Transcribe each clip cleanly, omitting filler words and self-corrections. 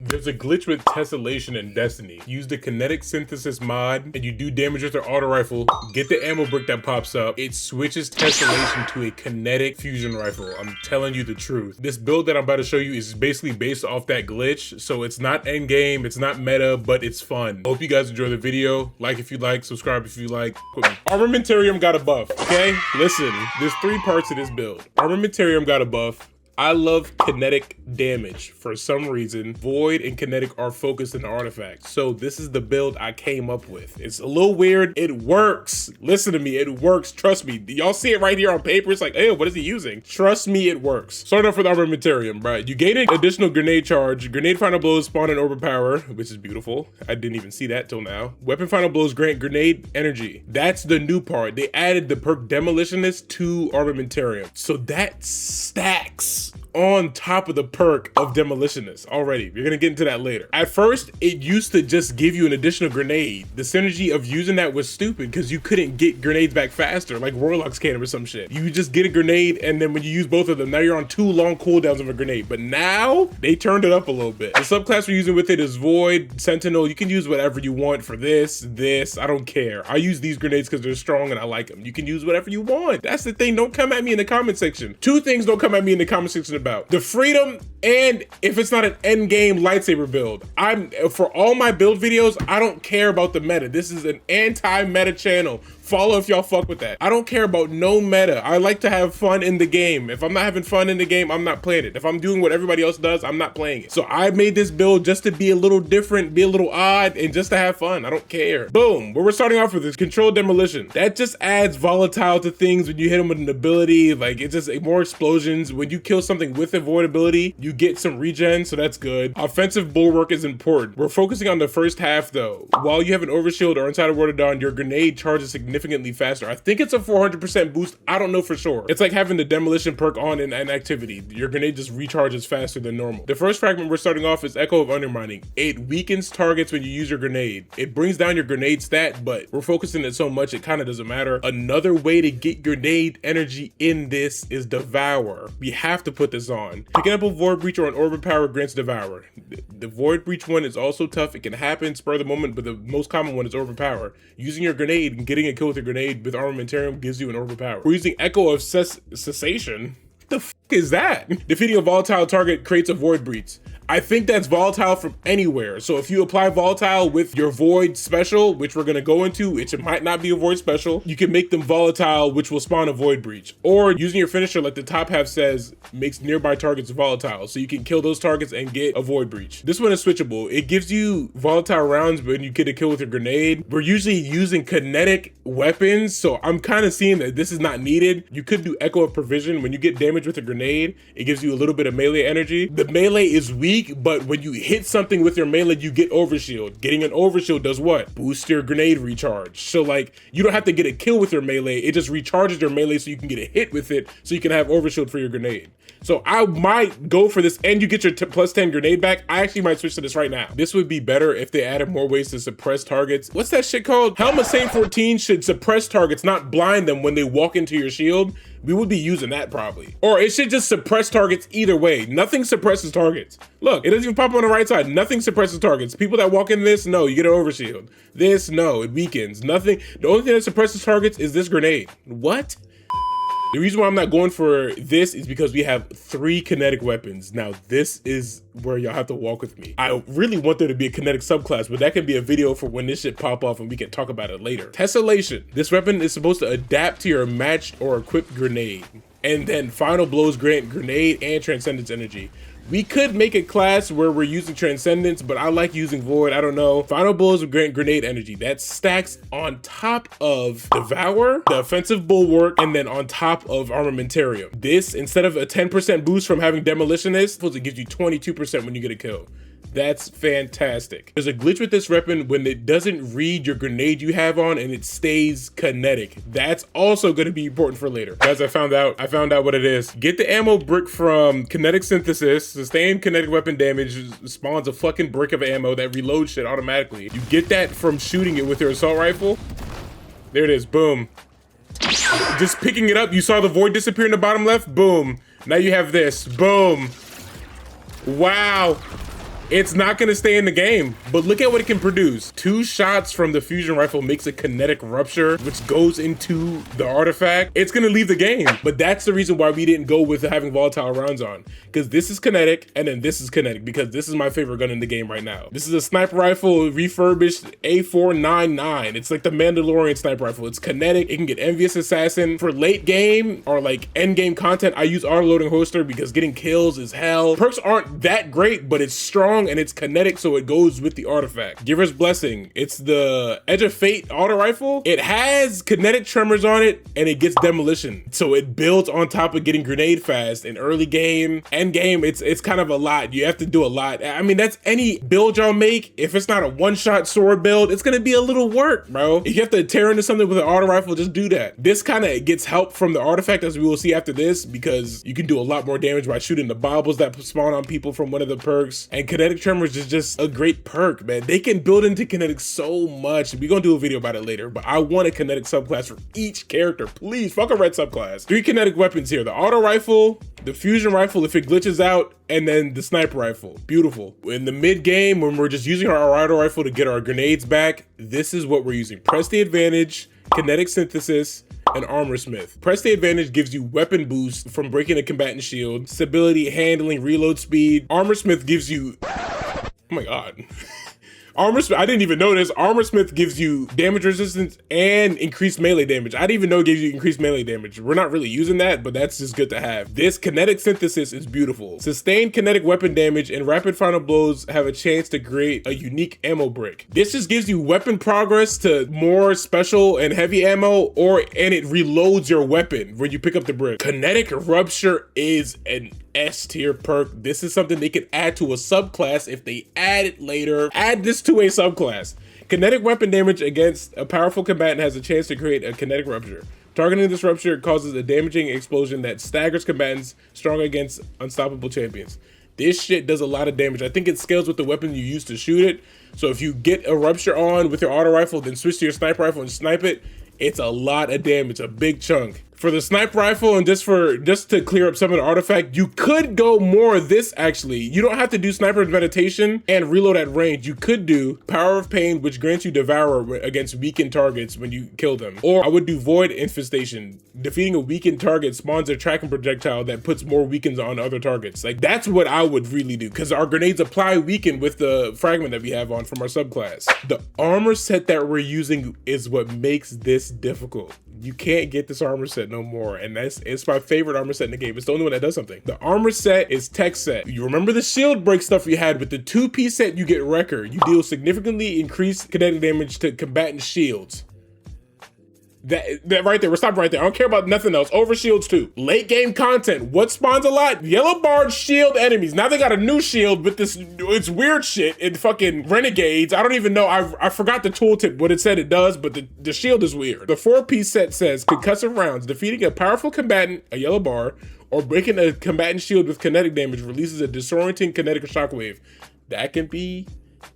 There's a glitch with Tessellation in Destiny. Use the Kinetic synthesis mod and you do damage with their auto rifle. Get the ammo brick that pops up. It switches Tessellation to a Kinetic fusion rifle. I'm telling you the truth. This build that I'm about to show you is basically based off that glitch. So it's not end game, it's not meta, but it's fun. Hope you guys enjoy the video. Like if you like, subscribe if you like. Armamentarium got a buff, okay? Listen, there's 3 parts to this build. Armamentarium got a buff. I love kinetic damage. For some reason, Void and Kinetic are focused in the artifact. So this is the build I came up with. It's a little weird. It works. Listen to me, it works. Trust me. Y'all see it right here on paper. It's like, hey, what is he using? Trust me, it works. Starting off with Armamentarium, right? You gain an additional grenade charge. Grenade final blows spawn an overpower, which is beautiful. I didn't even see that till now. Weapon final blows grant grenade energy. That's the new part. They added the perk Demolitionist to Armamentarium. So that stacks on top of the perk of Demolitionist already. We're gonna get into that later. At first, it used to just give you an additional grenade. The synergy of using that was stupid because you couldn't get grenades back faster, like Warlock's cannon or some shit. You just get a grenade, and then when you use both of them, now you're on 2 long cooldowns of a grenade. But now, they turned it up a little bit. The subclass we're using with it is Void, Sentinel. You can use whatever you want for this, I don't care. I use these grenades because they're strong and I like them. You can use whatever you want. That's the thing, don't come at me in the comment section. 2 things don't come at me in the comment section about: the freedom, and if it's not an end game lightsaber build. For all my build videos, I don't care about the meta. This is an anti-meta channel. Follow if y'all fuck with that. I don't care about no meta. I like to have fun in the game. If I'm not having fun in the game, I'm not playing it. If I'm doing what everybody else does, I'm not playing it. So I made this build just to be a little different, be a little odd, and just to have fun. I don't care. Boom. Where we're starting off with is Controlled Demolition. That just adds volatile to things when you hit them with an ability. Like, it's just more explosions. When you kill something with a void ability, you get some regen, so that's good. Offensive bulwark is important. We're focusing on the first half though. While you have an overshield or inside of Ward of Dawn, your grenade charges significantly faster. I think it's a 400% boost. I don't know for sure. It's like having the demolition perk on in an activity. Your grenade just recharges faster than normal. The first fragment we're starting off is Echo of Undermining. It weakens targets when you use your grenade. It brings down your grenade stat, but we're focusing it so much it kind of doesn't matter. Another way to get grenade energy in this is Devour. We have to put this on. Picking up a Void Breach or an Orb of Power grants Devour. The Void Breach one is also tough. It can happen spur of the moment, but the most common one is Orb of Power. Using your grenade and getting a kill with a grenade with Armamentarium gives you an Orb of Power. We're using Echo of Cessation. What the f is that? Defeating a volatile target creates a Void Breach. I think that's volatile from anywhere. So if you apply volatile with your Void special, which we're gonna go into, which it might not be a Void special, you can make them volatile, which will spawn a Void Breach. Or using your finisher, like the top half says, makes nearby targets volatile. So you can kill those targets and get a Void Breach. This one is switchable. It gives you volatile rounds when you get a kill with your grenade. We're usually using kinetic weapons, so I'm kind of seeing that this is not needed. You could do Echo of Provision. When you get damage with a grenade, it gives you a little bit of melee energy. The melee is weak, but when you hit something with your melee, you get overshield. Getting an overshield does what? Boost your grenade recharge. So like, you don't have to get a kill with your melee, it just recharges your melee so you can get a hit with it, so you can have overshield for your grenade. So I might go for this, and you get your plus 10 grenade back. I actually might switch to this right now. This would be better if they added more ways to suppress targets. What's that shit called? Helm of Saint 14 should suppress targets, not blind them when they walk into your shield. We would be using that probably. Or it should just suppress targets either way. Nothing suppresses targets. Look, it doesn't even pop on the right side. Nothing suppresses targets. People that walk in this, no, you get an overshield. This, no, it weakens. Nothing. The only thing that suppresses targets is this grenade. What? The reason why I'm not going for this is because we have 3 kinetic weapons. Now, this is where y'all have to walk with me. I really want there to be a kinetic subclass, but that can be a video for when this shit pop off and we can talk about it later. Tessellation. This weapon is supposed to adapt to your matched or equipped grenade. And then final blows grant grenade and transcendence energy. We could make a class where we're using Transcendence, but I like using Void. I don't know. Final blows of grenade energy. That stacks on top of Devour, the offensive bulwark, and then on top of Armamentarium. This, instead of a 10% boost from having Demolitionist, it gives you 22% when you get a kill. That's fantastic. There's a glitch with this weapon when it doesn't read your grenade you have on and it stays kinetic. That's also going to be important for later. Guys, I found out what it is. Get the ammo brick from Kinetic Synthesis. Sustained kinetic weapon damage spawns a fucking brick of ammo that reloads shit automatically. You get that from shooting it with your assault rifle. There it is, boom. Just picking it up, you saw the void disappear in the bottom left, boom. Now you have this, boom. Wow. It's not gonna stay in the game, but look at what it can produce. 2 shots from the fusion rifle makes a kinetic rupture, which goes into the artifact. It's gonna leave the game, but that's the reason why we didn't go with having volatile rounds on, because this is kinetic and then this is kinetic, because this is my favorite gun in the game right now. This is a sniper rifle refurbished A499. It's like the Mandalorian sniper rifle. It's kinetic. It can get Envious Assassin. For late game or like end game content, I use auto loading holster because getting kills is hell. Perks aren't that great, but it's strong and it's kinetic, so it goes with the artifact. Giver's Blessing. It's the Edge of Fate auto rifle. It has kinetic tremors on it and it gets demolition, so it builds on top of getting grenade fast. In early game, end game, it's kind of a lot. You have to do a lot. I mean, that's any build y'all make. If it's not a one-shot sword build, it's gonna be a little work, bro. If you have to tear into something with an auto rifle, just do that. This kind of gets help from the artifact, as we will see after this, because you can do a lot more damage by shooting the baubles that spawn on people from one of the perks. And kinetic tremors is just a great perk, man. They can build into kinetic so much. We're gonna do a video about it later, but I want a kinetic subclass for each character. Please, fuck a red subclass. 3 kinetic weapons here: the auto rifle, the fusion rifle if it glitches out, and then the sniper rifle. Beautiful. In the mid game, when we're just using our auto rifle to get our grenades back, this is what we're using: press the advantage, kinetic synthesis, and armor smith. Press the advantage gives you weapon boost from breaking a combatant shield, stability, handling, reload speed. Armor smith gives you, oh my god. Armor Smith, I didn't even know this. Armor Smith gives you damage resistance and increased melee damage. I didn't even know it gives you increased melee damage. We're not really using that, but that's just good to have. This kinetic synthesis is beautiful. Sustained kinetic weapon damage and rapid final blows have a chance to create a unique ammo brick. This just gives you weapon progress to more special and heavy ammo, and it reloads your weapon when you pick up the brick. Kinetic rupture is an S tier perk. This is something they can add to a subclass if they add it later. Add this to a subclass. Kinetic weapon damage against a powerful combatant has a chance to create a kinetic rupture. Targeting this rupture causes a damaging explosion that staggers combatants strong against unstoppable champions. This shit does a lot of damage. I think it scales with the weapon you use to shoot it. So if you get a rupture on with your auto rifle, then switch to your sniper rifle and snipe it, it's a lot of damage, a big chunk. For the sniper rifle, and just to clear up some of the artifact, you could go more of this actually. You don't have to do sniper's meditation and reload at range. You could do Power of Pain, which grants you Devour against weakened targets when you kill them. Or I would do Void Infestation. Defeating a weakened target spawns a tracking projectile that puts more weakens on other targets. Like, that's what I would really do, because our grenades apply weaken with the fragment that we have on from our subclass. The armor set that we're using is what makes this difficult. You can't get this armor set no more, and it's my favorite armor set in the game. It's the only one that does something. The armor set is tech set. You remember the shield break stuff we had with the 2-piece set? You get Wrecker. You deal significantly increased kinetic damage to combatant shields. That right there, we're stopping right there. I don't care about nothing else. Over shields too. Late game content. What spawns a lot? Yellow barred shield enemies. Now they got a new shield with this, it's weird shit in fucking Renegades. I don't even know. I forgot the tooltip, what it said it does, but the shield is weird. The 4-piece set says concussive rounds. Defeating a powerful combatant, a yellow bar, or breaking a combatant shield with kinetic damage releases a disorienting kinetic shockwave. That can be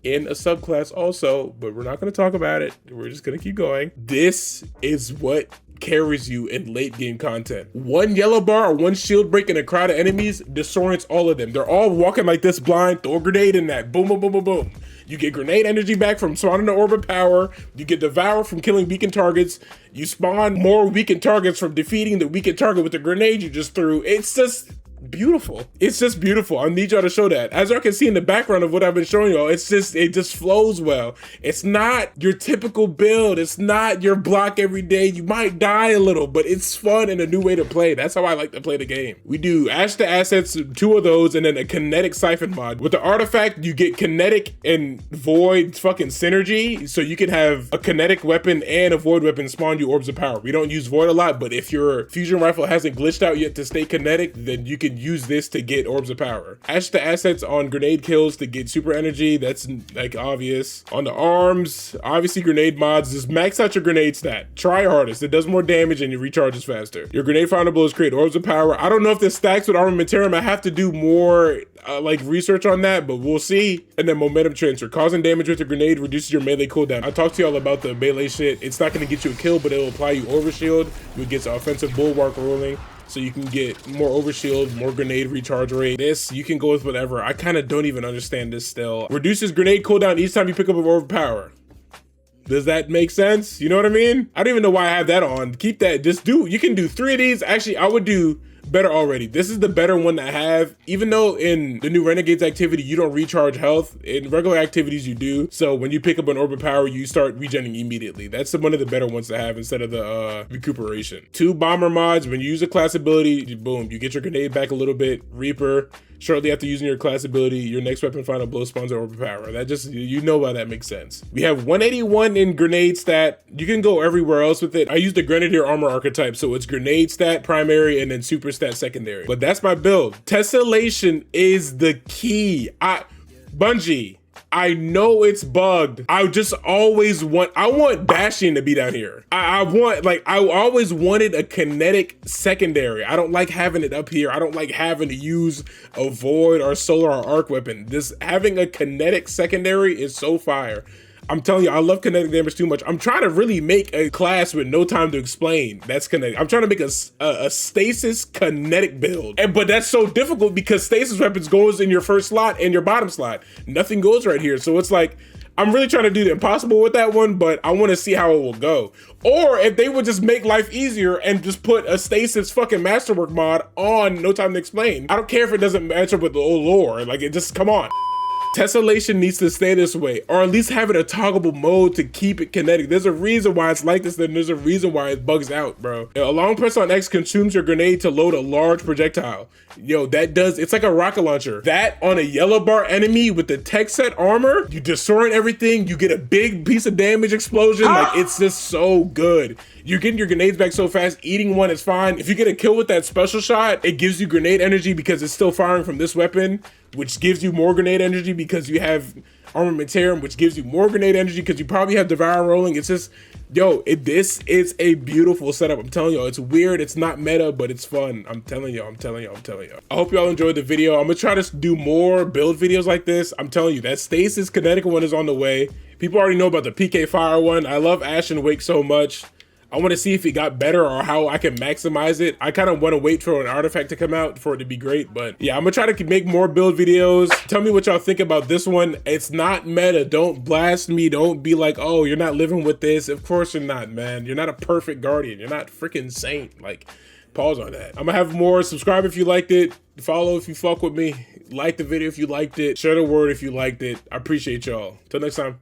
in a subclass also, but we're not going to talk about it. We're just going to keep going. This is what carries you in late game content. One yellow bar or one shield break in a crowd of enemies disorients all of them. They're all walking like this blind. Throw a grenade in that. Boom, boom, boom, boom, boom. You get grenade energy back from spawning the orb of power. You get Devour from killing weakened targets. You spawn more weakened targets from defeating the weakened target with the grenade you just threw. It's just beautiful. It's just beautiful. I need y'all to show that. As y'all can see in the background of what I've been showing y'all, it just flows well. It's not your typical build. It's not your block every day. You might die a little, but it's fun and a new way to play. That's how I like to play the game. We do Ash to Assets, 2 of those, and then a Kinetic Siphon mod. With the artifact, you get Kinetic and Void fucking synergy, so you can have a Kinetic weapon and a Void weapon spawn you Orbs of Power. We don't use Void a lot, but if your Fusion Rifle hasn't glitched out yet to stay Kinetic, then you can use this to get Orbs of Power. Ash to Assets on grenade kills to get super energy. That's like obvious. On the arms, obviously grenade mods. Just max out your grenade stat. Try hardest. It does more damage and it recharges faster. Your grenade final blows create Orbs of Power. I don't know if this stacks with Armamentarium. I have to do more like research on that, but we'll see. And then momentum transfer. Causing damage with a grenade reduces your melee cooldown. I talked to y'all about the melee shit. It's not going to get you a kill, but it'll apply you overshield. You get offensive bulwark rolling. so you can get more overshield, more grenade recharge rate. This, you can go with whatever. I kind of don't even understand this still. Reduces grenade cooldown each time you pick up an overpower. Does that make sense? You know what I mean? I don't even know why I have that on. Keep that, just do, you can do 3 of these. Actually, I would do better already. This is the better one to have, even though in the new Renegades activity, you don't recharge health. In regular activities, you do. So when you pick up an orb of power, you start regenerating immediately. That's one of the better ones to have instead of the recuperation. 2 bomber mods, when you use a class ability, boom, you get your grenade back a little bit. Reaper, shortly after using your class ability, your next weapon final blow spawns an orb of power. That just, you know why that makes sense. We have 181 in grenade stat. You can go everywhere else with it. I use the Grenadier armor archetype, so it's grenade stat primary and then super stat secondary. But that's my build. Tessellation is the key. Bungie, I know it's bugged. I just always I want Bastion to be down here. I always wanted a kinetic secondary. I don't like having it up here. I don't like having to use a void or solar or arc weapon. Having a kinetic secondary is so fire. I'm telling you, I love kinetic damage too much. I'm trying to really make a class with no time to explain. That's kinetic. I'm trying to make a stasis kinetic build. But that's so difficult because stasis weapons goes in your first slot and your bottom slot. Nothing goes right here. So it's like, I'm really trying to do the impossible with that one, but I want to see how it will go. Or if they would just make life easier and just put a stasis fucking masterwork mod on no time to explain. I don't care if it doesn't match up with the old lore. Like, it just, come on. Tessellation needs to stay this way, or at least have it a toggleable mode to keep it kinetic. There's a reason why it's like this, and there's a reason why it bugs out, bro. A long press on X consumes your grenade to load a large projectile. Yo, it's like a rocket launcher. That on a yellow bar enemy with the tech set armor, you disorient everything, you get a big piece of damage explosion. Like, it's just so good. You're getting your grenades back so fast. Eating one is fine. If you get a kill with that special shot, it gives you grenade energy because it's still firing from this weapon, which gives you more grenade energy because you have Armamentarium, which gives you more grenade energy because you probably have Devour rolling. It's just, yo, this is a beautiful setup. I'm telling y'all, it's weird. It's not meta, but it's fun. I'm telling y'all. I hope y'all enjoyed the video. I'm gonna try to do more build videos like this. I'm telling you, that Stasis Kinetic one is on the way. People already know about the PK Fire one. I love Ash and Wake so much. I want to see if it got better or how I can maximize it. I kind of want to wait for an artifact to come out for it to be great, but yeah, I'm gonna try to make more build videos. Tell me what y'all think about this one. It's not meta. Don't blast me. Don't be like, oh, you're not living with this. Of course you're not, man. You're not a perfect guardian. You're not freaking saint. Like, pause on that. I'm gonna have more. Subscribe if you liked it. Follow if you fuck with me. Like the video if you liked it. Share the word if you liked it. I appreciate y'all. Till next time.